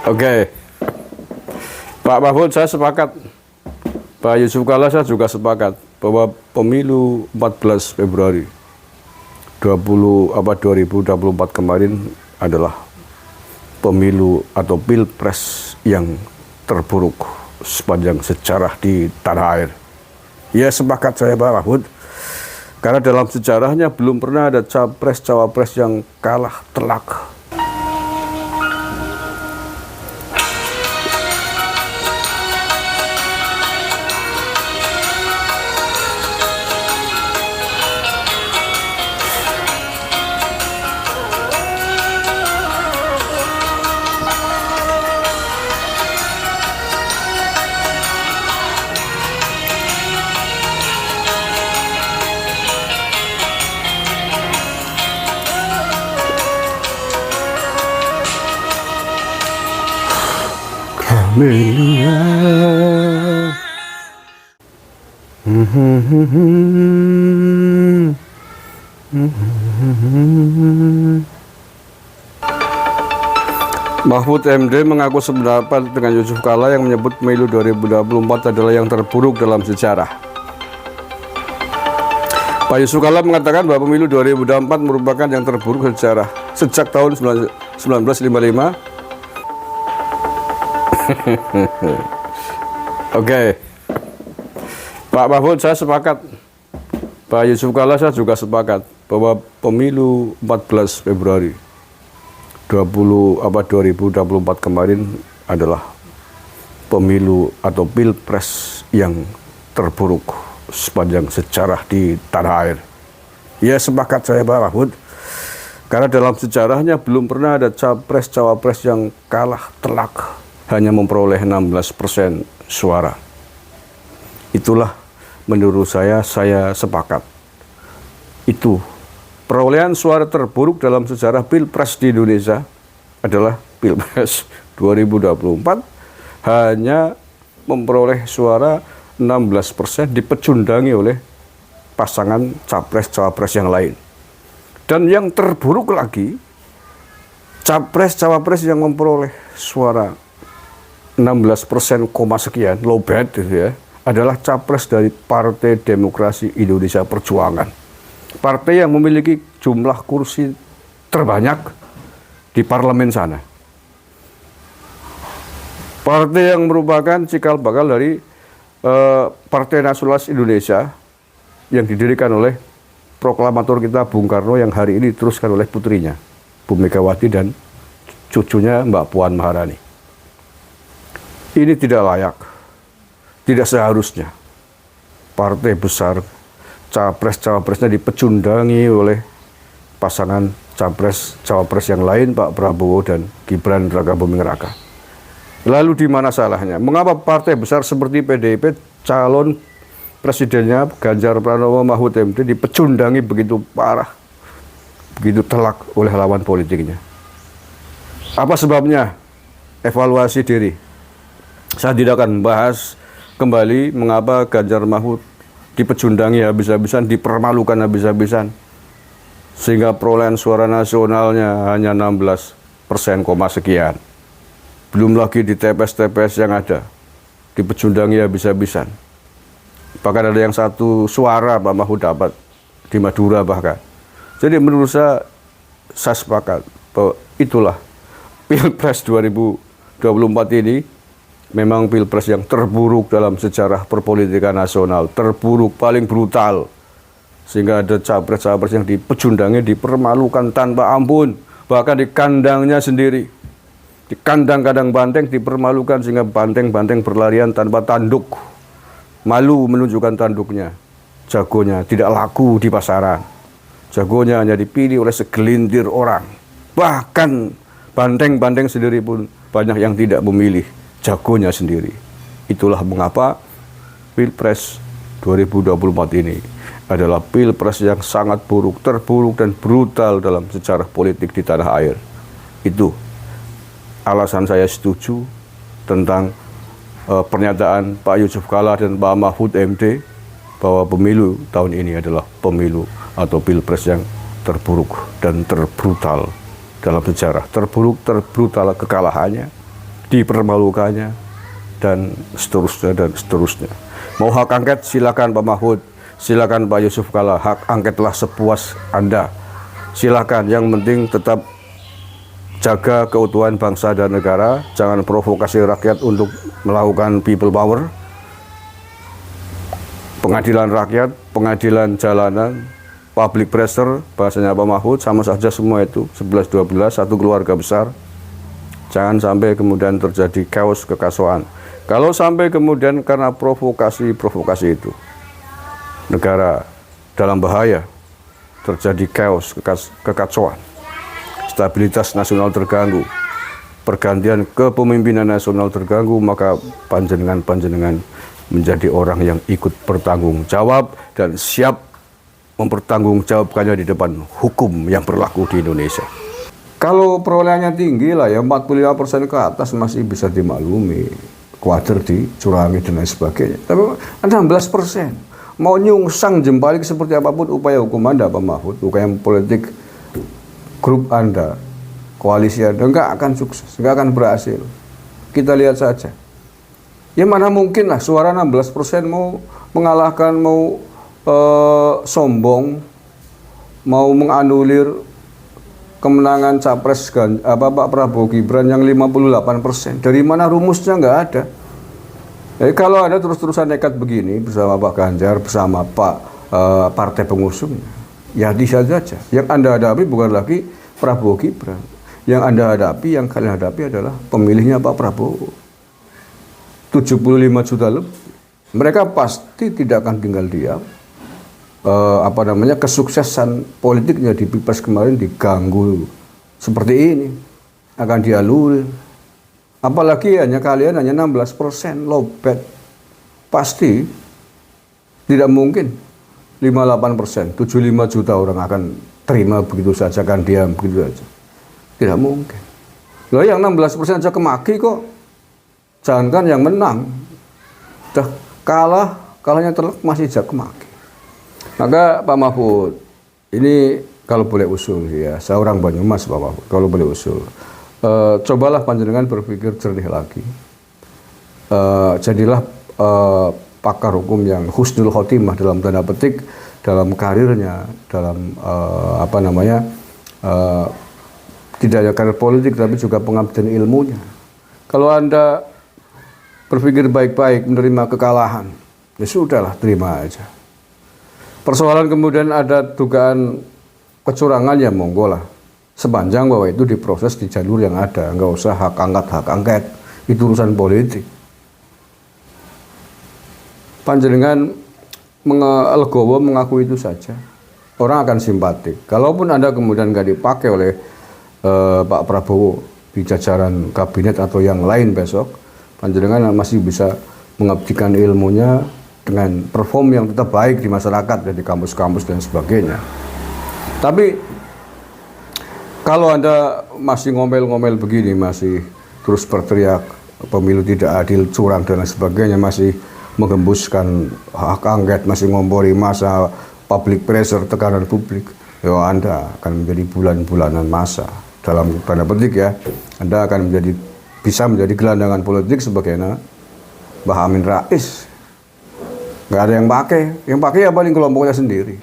Oke, Pak Mahfud, saya sepakat. Pak Yusuf Kalla, saya juga sepakat bahwa pemilu 14 Februari 2024 kemarin adalah pemilu atau pilpres yang terburuk sepanjang sejarah di tanah air. Ya, sepakat saya Pak Mahfud, karena dalam sejarahnya belum pernah ada capres-cawapres yang kalah telak. Mahfud MD mengaku sependapat dengan Yusuf Kalla yang menyebut pemilu 2024 adalah yang terburuk dalam sejarah. Pak Yusuf Kalla mengatakan bahwa pemilu 2024 merupakan yang terburuk sejarah sejak tahun 1955. Oke, Pak Mahfud, saya sepakat. Pak Yusuf Kalla, saya juga sepakat bahwa pemilu 14 Februari 2024 kemarin adalah pemilu atau pilpres yang terburuk sepanjang sejarah di tanah air. Ya, sepakat saya Pak Mahfud, karena dalam sejarahnya belum pernah ada capres-cawapres yang kalah telak, hanya memperoleh 16% suara. Itulah menurut saya sepakat. Itu perolehan suara terburuk dalam sejarah pilpres di Indonesia adalah pilpres 2024, hanya memperoleh suara 16%, dipecundangi oleh pasangan capres-cawapres yang lain. Dan yang terburuk lagi, capres-cawapres yang memperoleh suara 16% sekian, low bad gitu ya, adalah capres dari Partai Demokrasi Indonesia Perjuangan. Partai yang memiliki jumlah kursi terbanyak di parlemen sana. Partai yang merupakan cikal bakal dari Partai Nasionalis Indonesia yang didirikan oleh proklamator kita Bung Karno, yang hari ini diteruskan oleh putrinya Bu Megawati dan cucunya Mbak Puan Maharani. Ini tidak layak, tidak seharusnya partai besar capres-cawapresnya dipecundangi oleh pasangan capres-cawapres yang lain, Pak Prabowo dan Gibran Raka Buming Raka. Lalu di mana salahnya? Mengapa partai besar seperti PDIP calon presidennya Ganjar Pranowo Mahfud MD dipecundangi begitu parah, begitu telak oleh lawan politiknya? Apa sebabnya? Evaluasi diri. Saya tidak akan membahas kembali mengapa Ganjar Mahfud dipecundangi habis-habisan, dipermalukan habis-habisan, sehingga perolehan suara nasionalnya hanya 16% sekian. Belum lagi di TPS-TPS yang ada, dipecundangi habis-habisan. Bahkan ada yang 1 suara Pak Mahfud dapat di Madura bahkan. Jadi menurut saya sepakat bahwa itulah Pilpres 2024 ini memang pilpres yang terburuk dalam sejarah perpolitikan nasional, terburuk, paling brutal, sehingga ada capres-capres yang dipecundangi, dipermalukan tanpa ampun, bahkan di kandangnya sendiri, di kandang-kandang banteng dipermalukan sehingga banteng-banteng berlarian tanpa tanduk, malu menunjukkan tanduknya. Jagonya tidak laku di pasaran, jagonya hanya dipilih oleh segelintir orang, bahkan banteng-banteng sendiri pun banyak yang tidak memilih jagonya sendiri. Itulah mengapa Pilpres 2024 ini adalah Pilpres yang sangat buruk, terburuk dan brutal dalam sejarah politik di tanah air. Itu alasan saya setuju tentang pernyataan Pak Yusuf Kalla dan Pak Mahfud MD bahwa pemilu tahun ini adalah pemilu atau Pilpres yang terburuk dan terbrutal dalam sejarah. Terburuk, terbrutal kekalahannya, dipermalukannya, dan seterusnya dan seterusnya. Mau hak angket silakan Pak Mahfud, silakan Pak Yusuf Kalla, hak angketlah sepuas Anda. Silakan, yang penting tetap jaga keutuhan bangsa dan negara, jangan provokasi rakyat untuk melakukan people power. Pengadilan rakyat, pengadilan jalanan, public pressure, bahasanya Pak Mahfud, sama saja semua itu, 11-12, satu keluarga besar. Jangan sampai kemudian terjadi chaos kekacauan. Kalau sampai kemudian karena provokasi itu, negara dalam bahaya, terjadi chaos, kekacauan, stabilitas nasional terganggu, pergantian kepemimpinan nasional terganggu, maka panjenengan menjadi orang yang ikut bertanggung jawab dan siap mempertanggungjawabkannya di depan hukum yang berlaku di Indonesia. Kalau perolehannya tinggi lah ya, 45% ke atas masih bisa dimaklumi, kuatir dicurangi dan lain sebagainya. Tapi 16%, mau nyungsang jempalik seperti apapun upaya hukum Anda Pak Mahfud, upaya politik grup Anda, koalisi Anda, nggak akan sukses, nggak akan berhasil. Kita lihat saja. Ya mana mungkin lah suara 16% mau mengalahkan, mau sombong, mau menganulir kemenangan Capres Pak Prabowo Gibran yang 58%. Dari mana rumusnya? Nggak ada. Jadi kalau ada terus-terusan nekat begini bersama Pak Ganjar, bersama Pak partai pengusungnya, ya bisa saja. Yang Anda hadapi bukan lagi Prabowo Gibran. Yang Anda hadapi, yang kalian hadapi adalah pemilihnya Pak Prabowo. 75 juta lebih. Mereka pasti tidak akan tinggal diam. Kesuksesan politiknya di Pilpres kemarin diganggu seperti ini, akan dialurin. Apalagi kalian hanya 16%, low bet. Pasti tidak mungkin 58%, 75 juta orang akan terima begitu saja, akan diam begitu saja. Tidak mungkin. Loh, yang 16% aja kemaki kok. Jangankan yang menang, udah kalahnya telak masih jak kemaki. Maka Pak Mahfud, ini kalau boleh usul ya, saya orang Banyumas Pak Mahfud, kalau boleh usul, cobalah panjenengan berpikir jernih lagi. Jadilah pakar hukum yang husnul khotimah dalam tanda petik dalam karirnya, dalam tidak hanya karir politik tapi juga pengabdian ilmunya. Kalau Anda berpikir baik-baik, menerima kekalahan, ya sudahlah, terima aja. Persoalan kemudian ada dugaan kecurangan, ya monggo lah. Sepanjang bahwa itu diproses di jalur yang ada, nggak usah hak angket, itu urusan politik. Panjenengan legowo mengaku itu saja, orang akan simpatik. Kalaupun Anda kemudian nggak dipakai oleh Pak Prabowo di jajaran kabinet atau yang lain besok, panjenengan masih bisa mengabdikan ilmunya dengan perform yang tetap baik di masyarakat, di kampus-kampus dan sebagainya. Tapi kalau Anda masih ngomel-ngomel begini, masih terus berteriak pemilu tidak adil, curang dan lain sebagainya, masih menggembuskan hak angket, masih ngompori masa, public pressure, tekanan publik, ya Anda akan menjadi bulan-bulanan masa. Dalam tanda petik ya, Anda akan bisa menjadi gelandangan politik sebagaimana Mbah Amin Rais. Nggak ada yang pakai ya paling kelompoknya sendiri.